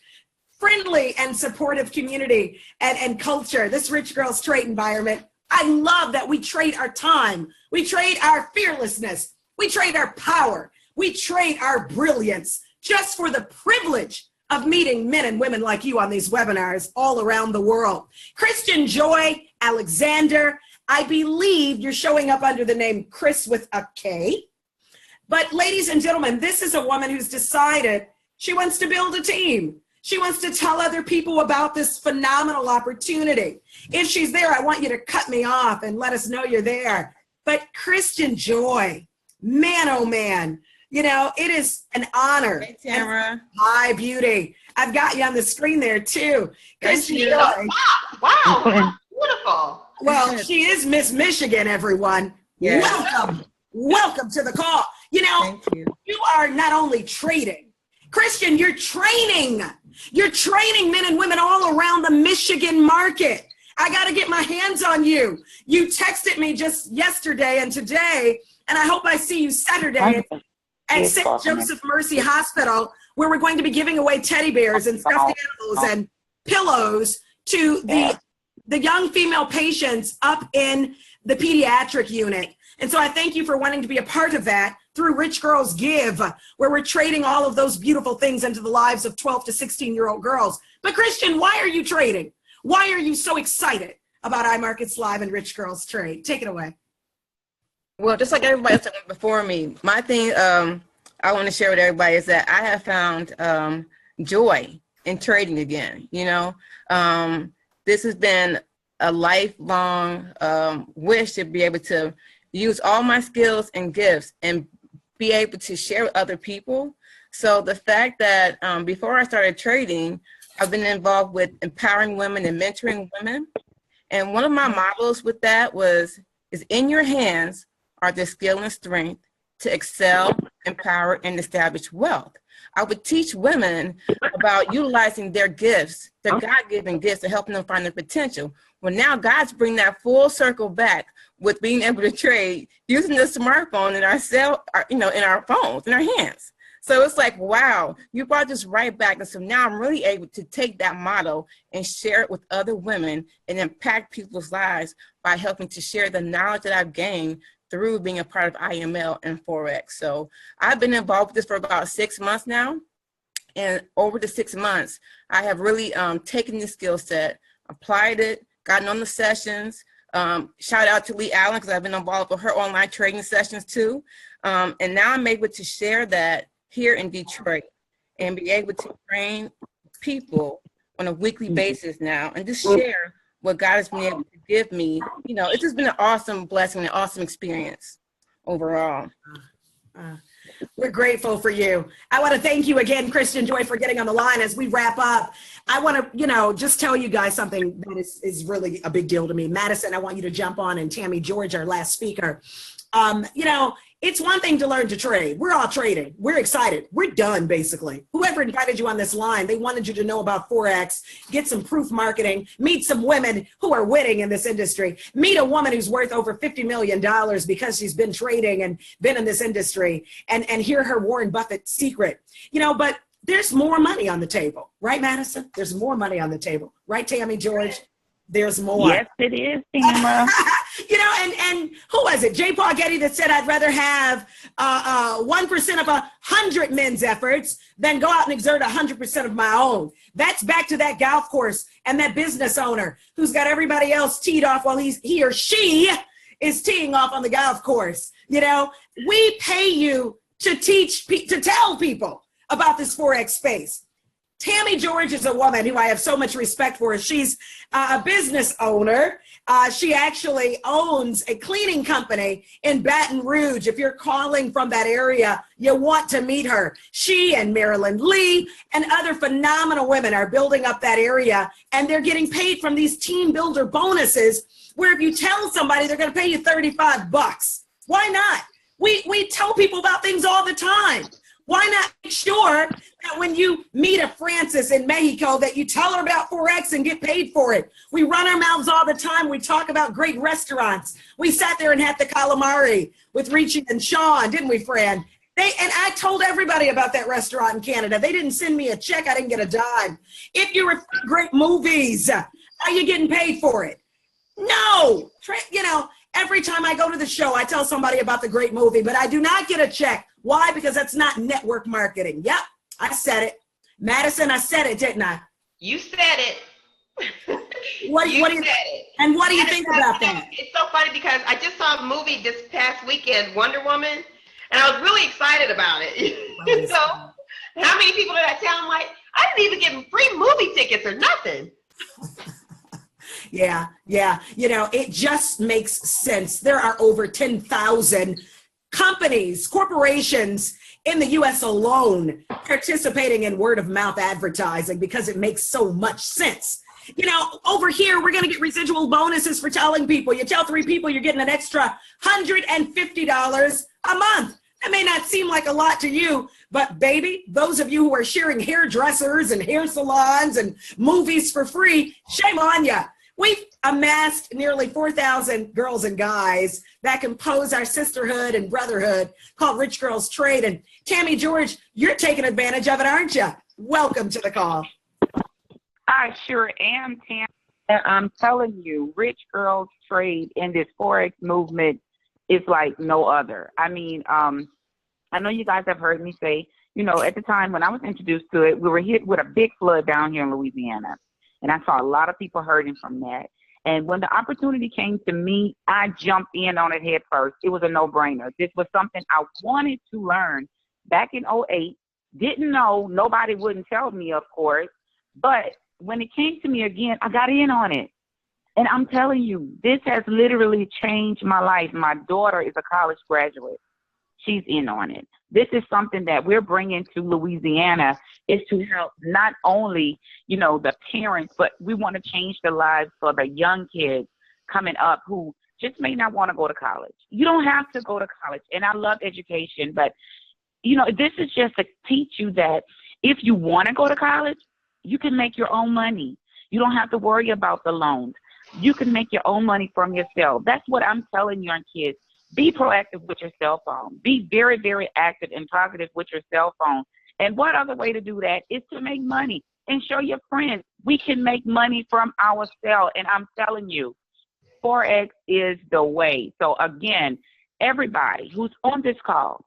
Friendly and supportive community and culture, this rich girls trade environment. I love that we trade our time. We trade our fearlessness. We trade our power. We trade our brilliance just for the privilege of meeting men and women like you on these webinars all around the world. Christian Joy Alexander, I believe you're showing up under the name Chris with a K. But ladies and gentlemen, this is a woman who's decided she wants to build a team. She wants to tell other people about this phenomenal opportunity. If she's there, I want you to cut me off and let us know you're there. But Christian Joy, man, oh man, you know, it is an honor.
Hey, Tamara.
Hi, beauty. I've got you on the screen there too. Christian Joy.
Wow, beautiful.
Well, she is Miss Michigan, everyone.
Yes.
Welcome. Welcome to the call. You know,
Thank you.
You are not only trading, Christian, you're training. You're training men and women all around the Michigan market. I got to get my hands on you. You texted me just yesterday and today, and I hope I see you Saturday at St. Joseph Mercy Hospital, where we're going to be giving away teddy bears and stuffed animals and pillows to the young female patients up in the pediatric unit. And so I thank you for wanting to be a part of that through Rich Girls Give, where we're trading all of those beautiful things into the lives of 12 to 16-year-old girls. But Christian, why are you trading? Why are you so excited about iMarkets Live and Rich Girls Trade? Take it away.
Well, just like everybody else before me, my thing I want to share with everybody is that I have found joy in trading again. You know, this has been a lifelong wish to be able to use all my skills and gifts and be able to share with other people. So the fact that before I started trading, I've been involved with empowering women and mentoring women. And one of my models with that is in your hands are the skill and strength to excel, empower, and establish wealth. I would teach women about utilizing their gifts, their God-given gifts, to helping them find their potential. Well, now God's bringing that full circle back with being able to trade using the smartphone in in our phones, in our hands. So it's like, wow, you brought this right back. And so now I'm really able to take that model and share it with other women and impact people's lives by helping to share the knowledge that I've gained through being a part of IML and Forex. So I've been involved with this for about 6 months now. And over the 6 months, I have really taken this skill set, applied it, gotten on the sessions. Shout out to Lee Allen, because I've been involved with her online trading sessions too. And now I'm able to share that here in Detroit and be able to train people on a weekly basis now and just share what God has been able to give me. You know, it's just been an awesome blessing, an awesome experience overall.
We're grateful for you. I want to thank you again, Christian Joy, for getting on the line. As we wrap up, I want to, just tell you guys something that is really a big deal to me. Madison, I want you to jump on, and Tammy George, our last speaker. It's one thing to learn to trade. We're all trading. We're excited. We're done, basically. Whoever invited you on this line, they wanted you to know about Forex, get some proof marketing, meet some women who are winning in this industry, meet a woman who's worth over $50 million because she's been trading and been in this industry, and hear her Warren Buffett secret. But there's more money on the table, right, Madison? There's more money on the table, right, Tammy George? There's more.
Yes, it is, Tamara.
And who was it? J. Paul Getty that said, I'd rather have 1% of 100 men's efforts than go out and exert 100% of my own. That's back to that golf course and that business owner who's got everybody else teed off while he or she is teeing off on the golf course. We pay you to tell people about this Forex space. Tammy George is a woman who I have so much respect for. She's a business owner. She actually owns a cleaning company in Baton Rouge. If you're calling from that area, you want to meet her. She and Marilyn Lee and other phenomenal women are building up that area, and they're getting paid from these team builder bonuses, where if you tell somebody, they're going to pay you $35. Why not? We tell people about things all the time. Why not make sure that when you meet a Francis in Mexico that you tell her about Forex and get paid for it? We run our mouths all the time. We talk about great restaurants. We sat there and had the calamari with Richie and Sean, didn't we, Fran? And I told everybody about that restaurant in Canada. They didn't send me a check. I didn't get a dime. If you refer to great movies, are you getting paid for it? No. Every time I go to the show, I tell somebody about the great movie, but I do not get a check. Why? Because that's not network marketing. Yep, I said it. Madison, I said it, didn't I?
You said it.
What do you
said it.
And what do you think about that?
It's so funny because I just saw a movie this past weekend, Wonder Woman, and I was really excited about it. So, how many people did I tell? I'm like, I didn't even give them free movie tickets or nothing.
Yeah. You know, it just makes sense. There are over 10,000 companies, corporations in the U.S. alone participating in word of mouth advertising because it makes so much sense. You know, over here, we're going to get residual bonuses for telling people. You tell 3 people, you're getting an extra $150 a month. That may not seem like a lot to you, but baby, those of you who are sharing hairdressers and hair salons and movies for free, shame on you. We've amassed nearly 4,000 girls and guys that compose our sisterhood and brotherhood called Rich Girls Trade. And Tammy George, you're taking advantage of it, aren't you? Welcome to the call.
I sure am, Tam. And I'm telling you, Rich Girls Trade in this Forex movement is like no other. I mean, I know you guys have heard me say, you know, at the time when I was introduced to it, we were hit with a big flood down here in Louisiana. And I saw a lot of people hurting from that. And when the opportunity came to me, I jumped in on it head first. It was a no-brainer. This was something I wanted to learn back in 2008. Didn't know, nobody wouldn't tell me, of course. But when it came to me again, I got in on it. And I'm telling you, this has literally changed my life. My daughter is a college graduate. She's in on it. This is something that we're bringing to Louisiana, is to help not only, you know, the parents, but we want to change the lives for the young kids coming up who just may not want to go to college. You don't have to go to college. And I love education, but, you know, this is just to teach you that if you want to go to college, you can make your own money. You don't have to worry about the loans. You can make your own money from yourself. That's what I'm telling young kids. Be proactive with your cell phone. Be very, very active and positive with your cell phone. And what other way to do that is to make money and show your friends we can make money from ourselves. And I'm telling you, Forex is the way. So again, everybody who's on this call,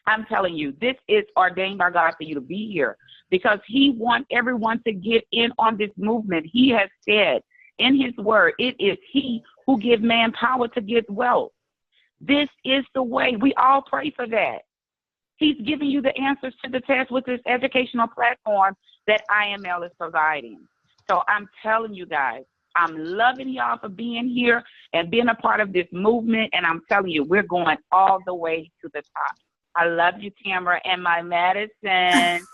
I'm telling you, this is ordained by God for you to be here because he wants everyone to get in on this movement. He has said in his word, it is he who gives man power to get wealth. This is the way. We all pray for that. He's giving you the answers to the test with this educational platform that IML is providing. So I'm telling you guys, I'm loving y'all for being here and being a part of this movement. And I'm telling you, we're going all the way to the top. I love you, Tamara, and my Madison.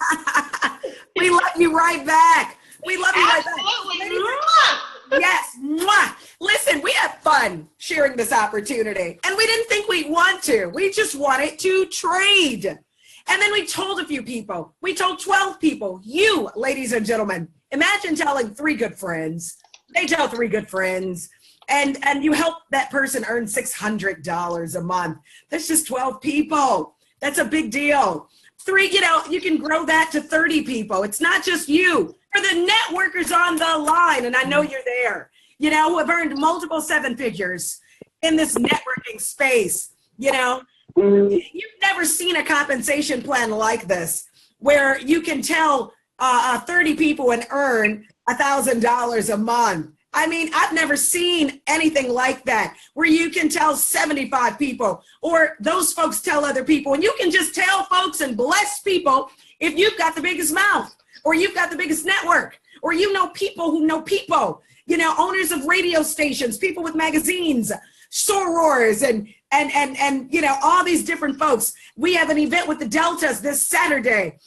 We love you right back. We love you
Absolutely.
right back. Yes. Mwah. Listen, we had fun sharing this opportunity, and we didn't think we'd want to. We just wanted to trade. And then we told a few people. We told 12 people. You, ladies and gentlemen, imagine telling 3 good friends. They tell 3 good friends, and you help that person earn $600 a month. That's just 12 people. That's a big deal. 3, you know, you can grow that to 30 people. It's not just you. For the networkers on the line, and I know you're there, you know, who have earned multiple 7 figures in this networking space, you know, you've never seen a compensation plan like this, where you can tell 30 people and earn $1,000 a month. I mean, I've never seen anything like that, where you can tell 75 people, or those folks tell other people, and you can just tell folks and bless people if you've got the biggest mouth, or you've got the biggest network, or you know people who know people, you know, owners of radio stations, people with magazines, sorors, and you know, all these different folks. We have an event with the Deltas this Saturday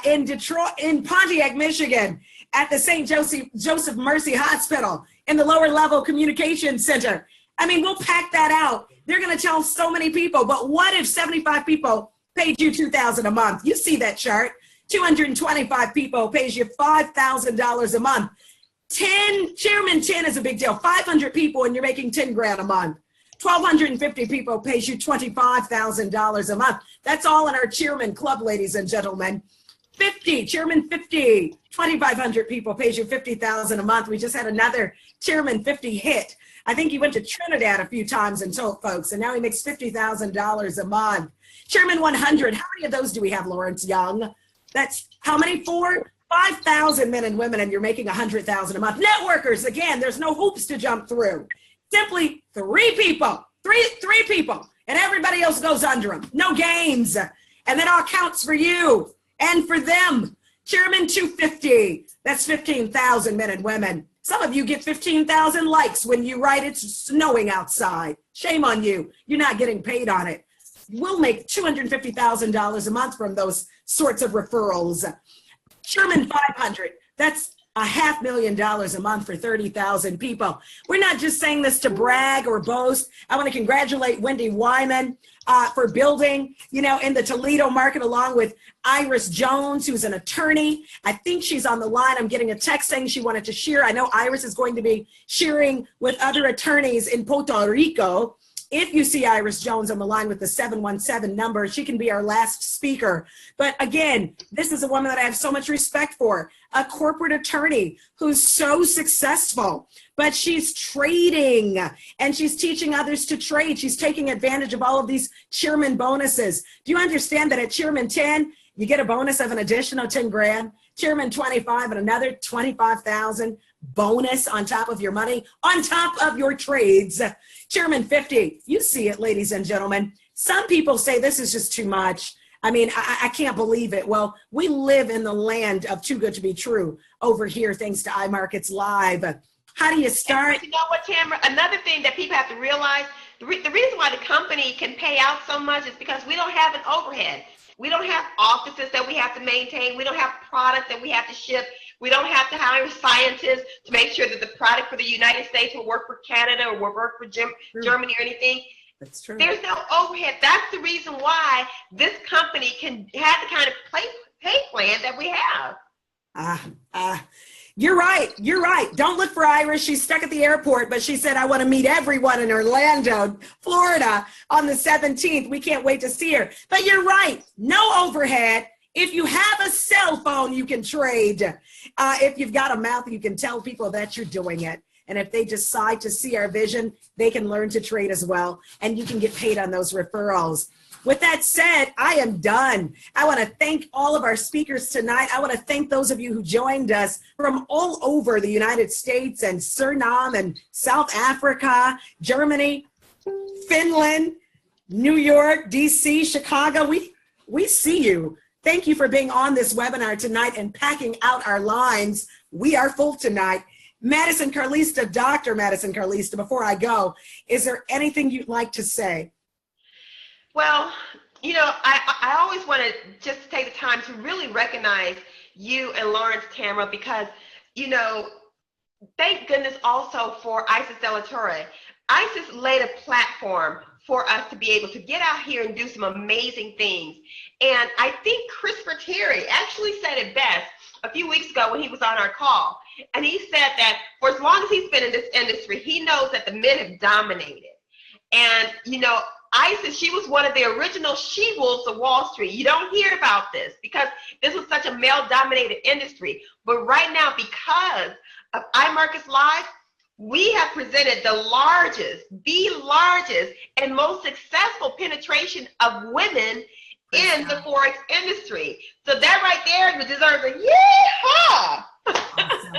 in Detroit, in Pontiac, Michigan, at the St. Joseph Mercy Hospital in the lower level communication center. I mean, we'll pack that out. They're going to tell so many people, but what if 75 people paid you $2,000 a month? You see that chart. 225 people pays you $5,000 a month. 10 is a big deal. 500 people and you're making 10 grand a month. 1,250 people pays you $25,000 a month. That's all in our Chairman Club, ladies and gentlemen. 50, Chairman 50, 2,500 people pays you $50,000 a month. We just had another Chairman 50 hit. I think he went to Trinidad a few times and told folks, and now he makes $50,000 a month. Chairman 100, how many of those do we have, Lawrence Young? That's how many? 5,000 men and women, and you're making 100,000 a month. Networkers, again, there's no hoops to jump through. Simply three people, three people, and everybody else goes under them. No games. And that all counts for you and for them. Chairman 250, that's 15,000 men and women. Some of you get 15,000 likes when you write it's snowing outside. Shame on you. You're not getting paid on it. We'll make $250,000 a month from those sorts of referrals. Chairman 500, that's $500,000 a month for 30,000 people. We're not just saying this to brag or boast. I want to congratulate Wendy Wyman for building, in the Toledo market, along with Iris Jones, who's an attorney. I think she's on the line. I'm getting a text saying she wanted to share. I know Iris is going to be sharing with other attorneys in Puerto Rico. If you see Iris Jones on the line with the 717 number, she can be our last speaker. But again, this is a woman that I have so much respect for, a corporate attorney who's so successful, but she's trading and she's teaching others to trade. She's taking advantage of all of these chairman bonuses. Do you understand that at Chairman 10, you get a bonus of an additional 10 grand, Chairman 25 and another 25,000 bonus on top of your money, on top of your trades. Chairman 50, you see it, ladies and gentlemen. Some people say this is just too much. I mean, I can't believe it. Well, we live in the land of too good to be true over here, thanks to iMarkets Live. How do you start?
And you know what, Tamara? Another thing that people have to realize, the reason why the company can pay out so much is because we don't have an overhead. We don't have offices that we have to maintain. We don't have products that we have to ship. We don't have to hire scientists to make sure that the product for the United States will work for Canada or will work for Germany or anything.
That's true.
There's no overhead. That's the reason why this company can have the kind of pay plan that we have.
You're right. You're right. Don't look for Iris. She's stuck at the airport, but she said, I want to meet everyone in Orlando, Florida on the 17th. We can't wait to see her. But you're right. No overhead. If you have a cell phone, you can trade. If you've got a mouth, you can tell people that you're doing it. And if they decide to see our vision, they can learn to trade as well. And you can get paid on those referrals. With that said, I am done. I want to thank all of our speakers tonight. I want to thank those of you who joined us from all over the United States and Suriname and South Africa, Germany, Finland, New York, DC, Chicago. We see you. Thank you for being on this webinar tonight and packing out our lines. We are full tonight. Madison Carista, Dr. Madison Carista, before I go, is there anything you'd like to say?
Well, I always want to just take the time to really recognize you and Lawrence, Tamara, because, thank goodness also for Isis Deator. Isis laid a platform for us to be able to get out here and do some amazing things. And I think Christopher Terry actually said it best a few weeks ago when he was on our call. And he said that for as long as he's been in this industry, he knows that the men have dominated. And, Isis, she was one of the original she-wolves of Wall Street. You don't hear about this because this was such a male-dominated industry. But right now, because of iMarkets Live, we have presented the largest and most successful penetration of women in the Forex industry. So that right there deserves a yeehaw.
Awesome.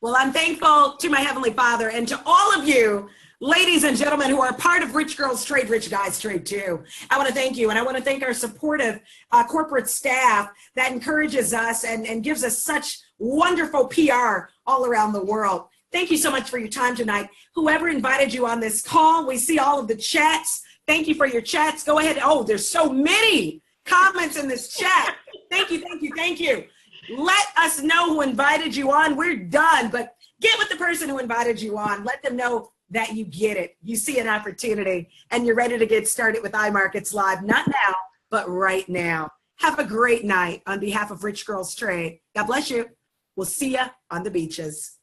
Well, I'm thankful to my Heavenly Father and to all of you, ladies and gentlemen, who are part of Rich Girls Trade, Rich Guys Trade too. I want to thank you, and I want to thank our supportive corporate staff that encourages us and gives us such wonderful PR all around the world. Thank you so much for your time tonight. Whoever invited you on this call, we see all of the chats. Thank you for your chats. Go ahead. Oh, there's so many comments in this chat. Thank you, thank you, thank you. Let us know who invited you on. We're done, but get with the person who invited you on. Let them know that you get it. You see an opportunity and you're ready to get started with iMarkets Live. Not now, but right now. Have a great night on behalf of Rich Girls Trade. God bless you. We'll see you on the beaches.